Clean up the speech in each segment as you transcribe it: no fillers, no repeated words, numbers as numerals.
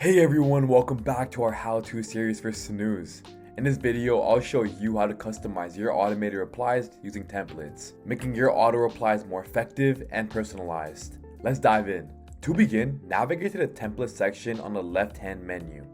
Hey everyone, welcome back to our how-to series for Snoooz. In this video, I'll show you how to customize your automated replies using templates, making your auto replies more effective and personalized. Let's dive in. To begin, navigate to the template section on the left-hand menu.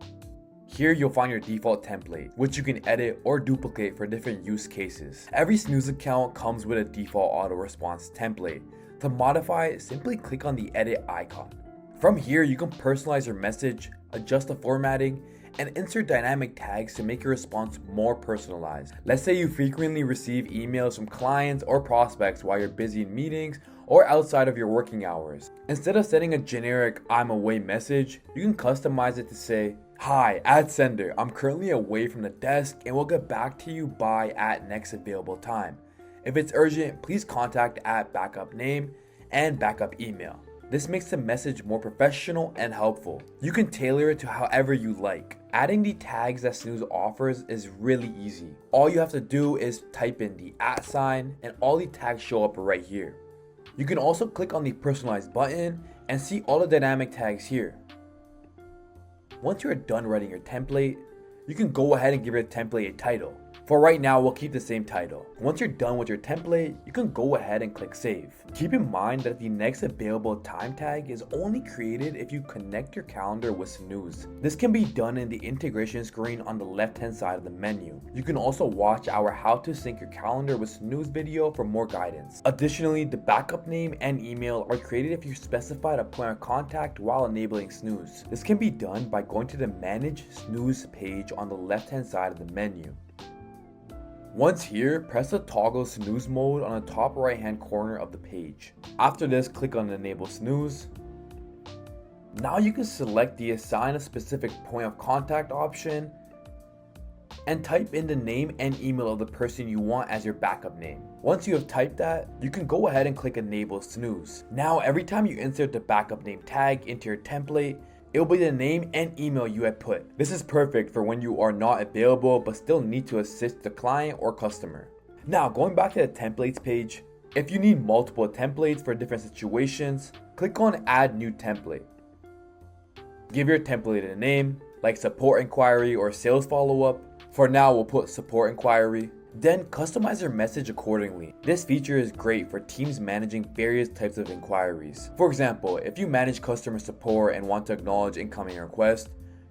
Here you'll find your default template, which you can edit or duplicate for different use cases. Every Snoooz account comes with a default auto response template. To modify it, simply click on the edit icon. From here, you can personalize your message, adjust the formatting, and insert dynamic tags to make your response more personalized. Let's say you frequently receive emails from clients or prospects while you're busy in meetings or outside of your working hours. Instead of sending a generic "I'm away" message, you can customize it to say, "Hi, @sender, I'm currently away from the desk and will get back to you by @next available time. If it's urgent, please contact @backup name and backup email." This makes the message more professional and helpful. You can tailor it to however you like. Adding the tags that Snoooz offers is really easy. All you have to do is type in the @ and all the tags show up right here. You can also click on the personalize button and see all the dynamic tags here. Once you're done writing your template, you can go ahead and give your template a title. For right now, we'll keep the same title. Once you're done with your template, you can go ahead and click save. Keep in mind that the next available time tag is only created if you connect your calendar with Snoooz. This can be done in the integration screen on the left hand side of the menu. You can also watch our how to sync your calendar with Snoooz video for more guidance. Additionally, the backup name and email are created if you specified a point of contact while enabling Snoooz. This can be done by going to the Manage Snoooz page on the left hand side of the menu. Once here, press the toggle Snoooz mode on the top right hand corner of the page. After this, click on Enable Snoooz. Now you can select the Assign a Specific Point of Contact option and type in the name and email of the person you want as your backup name. Once you have typed that, you can go ahead and click Enable Snoooz. Now every time you insert the backup name tag into your template, it will be the name and email you had put. This is perfect for when you are not available but still need to assist the client or customer. Now going back to the templates page, if you need multiple templates for different situations, click on Add New Template. Give your template a name, like Support Inquiry or Sales Follow-up. For now, we'll put Support Inquiry. Then customize your message accordingly. This feature is great for teams managing various types of inquiries. For example, if you manage customer support and want to acknowledge incoming requests,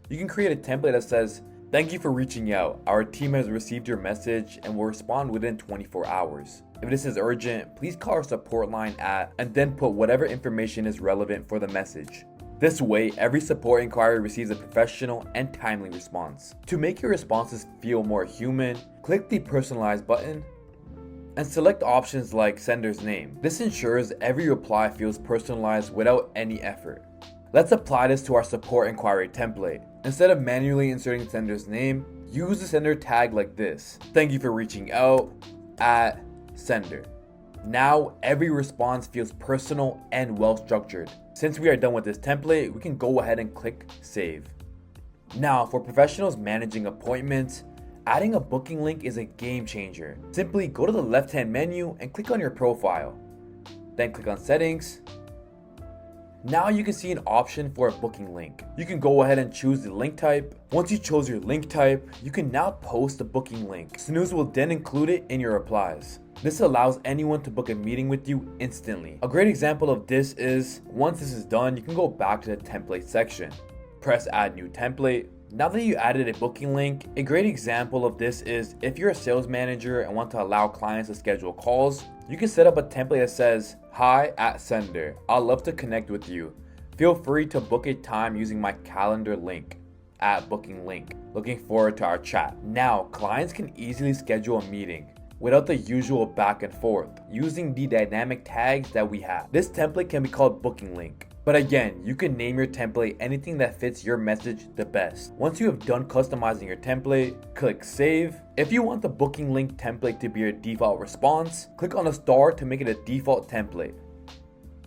you can create a template that says, "Thank you for reaching out. Our team has received your message and will respond within 24 hours. If this is urgent, please call our support line at," and then put whatever information is relevant for the message. This way, every support inquiry receives a professional and timely response. To make your responses feel more human, click the Personalize button and select options like sender's name. This ensures every reply feels personalized without any effort. Let's apply this to our support inquiry template. Instead of manually inserting sender's name, use the sender tag like this: "Thank you for reaching out @sender." Now every response feels personal and well structured. Since we are done with this template, we can go ahead and click save. Now for professionals managing appointments, adding a booking link is a game changer. Simply go to the left hand menu and click on your profile. Then click on settings. Now you can see an option for a booking link. You can go ahead and choose the link type. Once you chose your link type, you can now post the booking link. Snoooz will then include it in your replies. This allows anyone to book a meeting with you instantly. A great example of this is, once this is done, you can go back to the template section. Press Add New Template. Now that you added a booking link, a great example of this is if you're a sales manager and want to allow clients to schedule calls, you can set up a template that says, "Hi @sender, I'd love to connect with you. Feel free to book a time using my calendar link, @booking link. Looking forward to our chat." Now, clients can easily schedule a meeting without the usual back and forth using the dynamic tags that we have. This template can be called booking link. But again, you can name your template anything that fits your message the best. Once you have done customizing your template, click save. If you want the booking link template to be your default response, click on the star to make it a default template.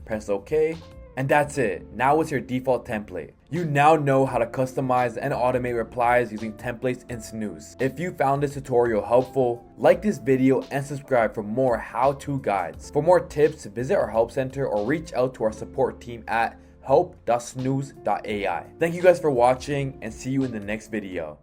Press OK. And that's it. Now it's your default template. You now know how to customize and automate replies using templates in Snoooz. If you found this tutorial helpful, like this video and subscribe for more how-to guides. For more tips, visit our help center or reach out to our support team at help.snoooz.ai. Thank you guys for watching and see you in the next video.